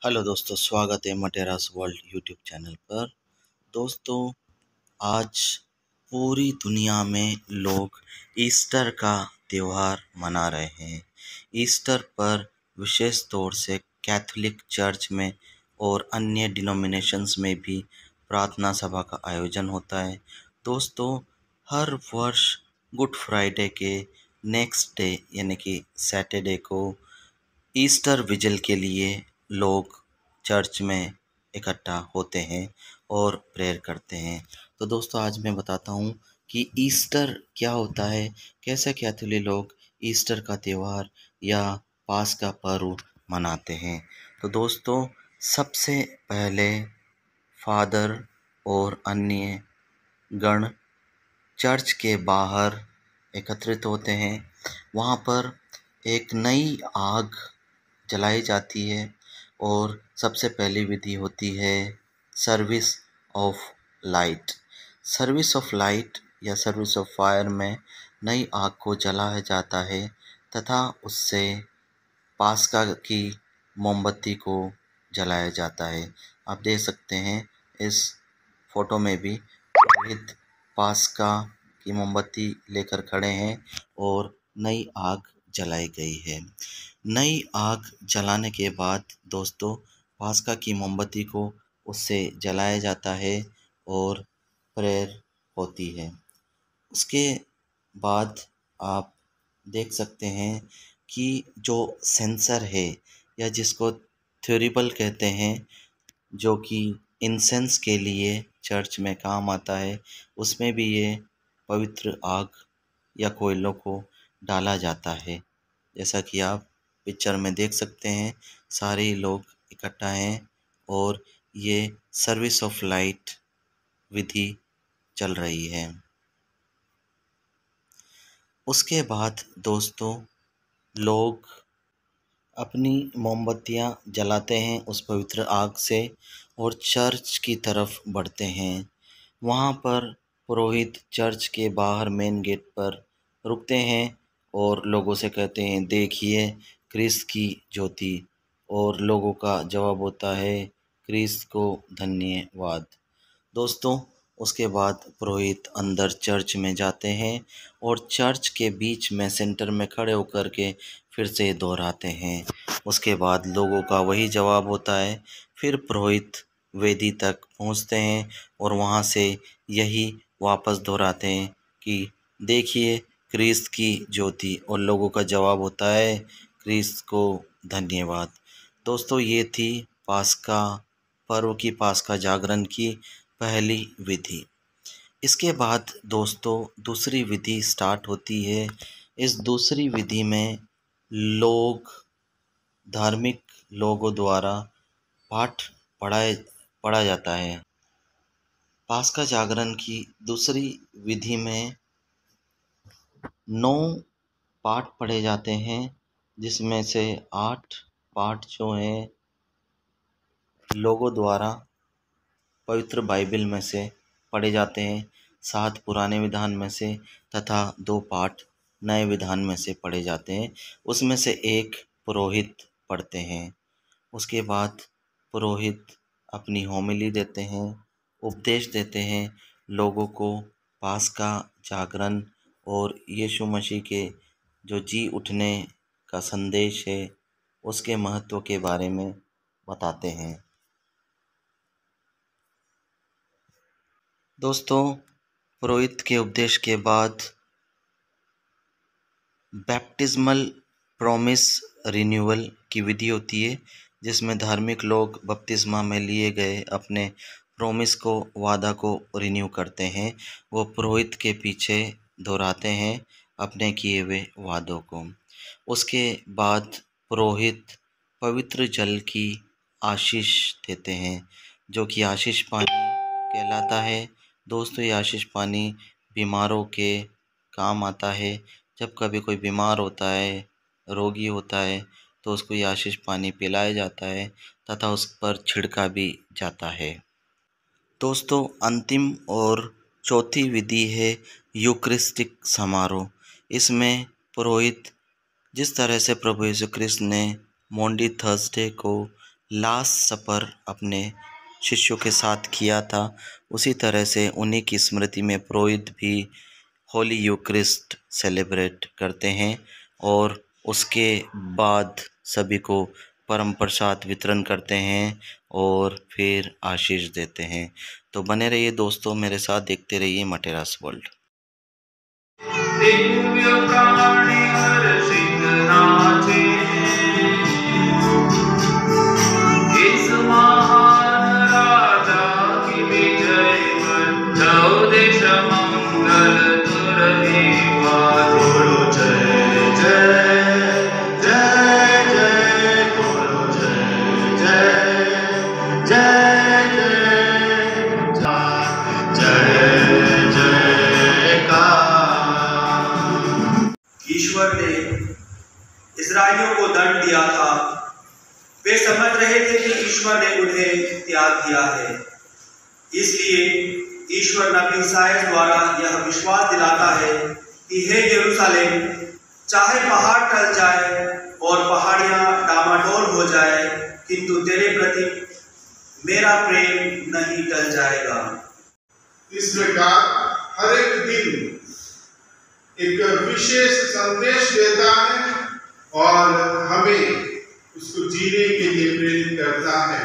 Hello दोस्तों, स्वागत है मटेरास वर्ल्ड यूट्यूब चैनल पर। दोस्तों, आज पूरी दुनिया में लोग ईस्टर का त्यौहार मना रहे हैं। ईस्टर पर विशेष तौर से कैथोलिक चर्च में और अन्य डिनोमिनेशंस में भी प्रार्थना सभा का आयोजन होता है। दोस्तों, हर वर्ष गुड फ्राइडे के नेक्स्ट डे यानी कि सैटरडे को ईस्टर विजिल के लिए लोग चर्च में इकट्ठा होते हैं और प्रेयर करते हैं। तो दोस्तों, आज मैं बताता हूँ कि ईस्टर क्या होता है, कैसे कैथोलिक लोग ईस्टर का त्यौहार या पास का पर्व मनाते हैं। तो दोस्तों, सबसे पहले फादर और अन्य गण चर्च के बाहर एकत्रित होते हैं। वहाँ पर एक नई आग जलाई जाती है और सबसे पहली विधि होती है service of light. Service of light या सर्विस ऑफ फायर में नई आग को जलाया जाता है तथा उससे पास्का की मोमबत्ती को जलाया जाता है। आप देख सकते हैं इस फोटो में भी पुरोहित पास्का की मोमबत्ती लेकर खड़े हैं और नई आग जलाई गई है। नई आग जलाने के बाद दोस्तों, पास्का की मोमबत्ती को उससे जलाया जाता है और प्रेयर होती है। उसके बाद आप देख सकते हैं कि जो सेंसर है या जिसको थ्योरिबल कहते हैं, जो कि इंसेंस के लिए चर्च में काम आता है, उसमें भी ये पवित्र आग या कोयलों को डाला जाता है। जैसा कि आप पिक्चर में देख सकते हैं, सारे लोग इकट्ठा हैं और ये सर्विस ऑफ लाइट विधि चल रही है। उसके बाद दोस्तों, लोग अपनी मोमबत्तियां जलाते हैं उस पवित्र आग से और चर्च की तरफ बढ़ते हैं। वहाँ पर पुरोहित चर्च के बाहर मेन गेट पर रुकते हैं और लोगों से कहते हैं, देखिए क्रिस्त की ज्योति। और लोगों का जवाब होता है, क्रिस्त को धन्यवाद। दोस्तों, उसके बाद पुरोहित अंदर चर्च में जाते हैं और चर्च के बीच में सेंटर में खड़े होकर के फिर से दोहराते हैं। उसके बाद लोगों का वही जवाब होता है। फिर पुरोहित वेदी तक पहुंचते हैं और वहां से यही वापस दोहराते हैं कि देखिए क्रिस्त की ज्योति, और लोगों का जवाब होता है, क्रिस्त को धन्यवाद। दोस्तों, ये थी पास्का पर्व की, पास्का जागरण की पहली विधि। इसके बाद दोस्तों, दूसरी विधि स्टार्ट होती है। इस दूसरी विधि में लोग धार्मिक लोगों द्वारा पाठ पढ़ाए पढ़ा जाता है। पास्का जागरण की दूसरी विधि में 9 पाठ पढ़े जाते हैं, जिसमें से 8 पाठ जो हैं लोगों द्वारा पवित्र बाइबल में से पढ़े जाते हैं, 7 पुराने विधान में से तथा 2 पाठ नए विधान में से पढ़े जाते हैं। उसमें से एक पुरोहित पढ़ते हैं। उसके बाद पुरोहित अपनी होमिली देते हैं, उपदेश देते हैं लोगों को। पास्का जागरण और यीशु मसीह के जो जी उठने का संदेश है, उसके महत्व के बारे में बताते हैं। दोस्तों, पुरोहित के उपदेश के बाद बैप्टिज्मल प्रॉमिस रिन्यूअल की विधि होती है, जिसमें धार्मिक लोग बपतिस्मा में लिए गए अपने प्रॉमिस को, वादा को रिन्यू करते हैं। वो पुरोहित के पीछे दोहराते हैं अपने किए हुए वादों को। उसके बाद पुरोहित पवित्र जल की आशीष देते हैं, जो कि आशीष पानी कहलाता है। दोस्तों, ये आशीष पानी बीमारों के काम आता है। जब कभी कोई बीमार होता है, रोगी होता है, तो उसको ये आशीष पानी पिलाया जाता है तथा उस पर छिड़का भी जाता है। दोस्तों, अंतिम और चौथी विधि है यूकरिस्टिक समारोह। इसमें पुरोहित जिस तरह से प्रभु यीशु क्रिस्त ने मॉन्डी थर्सडे को लास्ट सपर अपने शिष्यों के साथ किया था, उसी तरह से उन्हीं की स्मृति में पुरोहित भी होली यूक्रिस्ट सेलिब्रेट करते हैं और उसके बाद सभी को परम प्रसाद वितरण करते हैं और फिर आशीष देते हैं। तो बने रहिए दोस्तों मेरे साथ, देखते रहिए मटेरास वर्ल्ड। ईश्वर ने इस्राएलियों को दंड दिया था। वे समझ रहे थे कि ईश्वर ने उन्हें त्याग दिया है, इसलिए ईश्वर नबी ईसायाह द्वारा यह विश्वास दिलाता है कि हे यरूशलेम, चाहे पहाड़ टल जाए और पहाड़ियां डामाडोल हो जाए, किंतु तेरे प्रति मेरा प्रेम नहीं टल जाएगा। इस प्रकार हर एक दिन एक विशेष संदेश देता है और हमें उसको जीने के लिए प्रेरित करता है।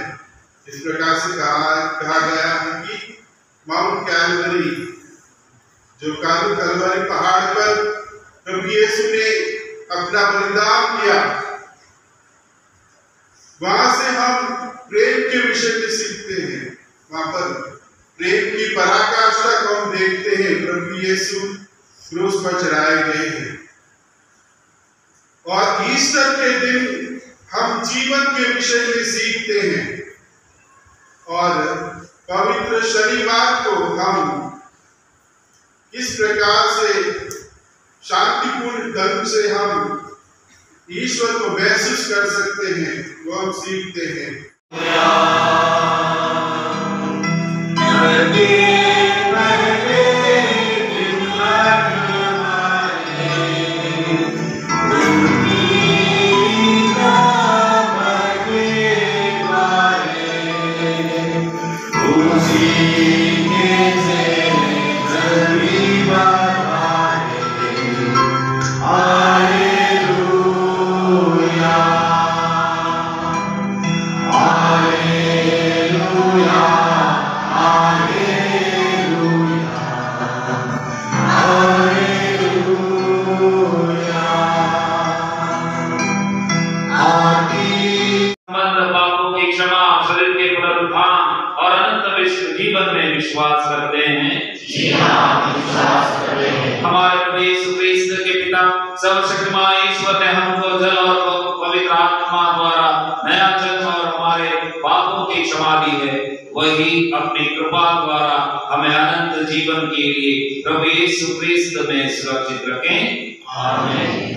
इस प्रकार से कहा गया है कि माउंट कैलवरी, जो कलवरी पहाड़ पर प्रभु यीशु ने अपना बलिदान किया, वहां से हम प्रेम के विषय में सीखते हैं। वहां पर प्रेम की पराकाष्ठा को हम देखते हैं। प्रभु यीशु क्रूस पर चढ़ाए गए हैं और ईस्टर के दिन हम जीवन के विषय में सीखते हैं और पवित्र शनिवार को हम किस प्रकार से शांतिपूर्ण ढंग से हम ईश्वर को महसूस कर सकते हैं, वो हम सीखते हैं। जीवन में विश्वास करते हैं। जी हाँ, विश्वास करते हैं। हमारे प्रभु यीशु क्रिस्त के पिता सर्वशक्तिमान ईश्वर ने हमको जल और पवित्र आत्मा द्वारा नया जन्म और हमारे पापों की क्षमा दी है। वही अपनी कृपा द्वारा हमें अनंत जीवन के लिए प्रभु यीशु क्रिस्त में सुरक्षित रखें। आमीन।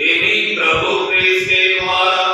इन्हीं प्रभु क्रिस्त के द्वारा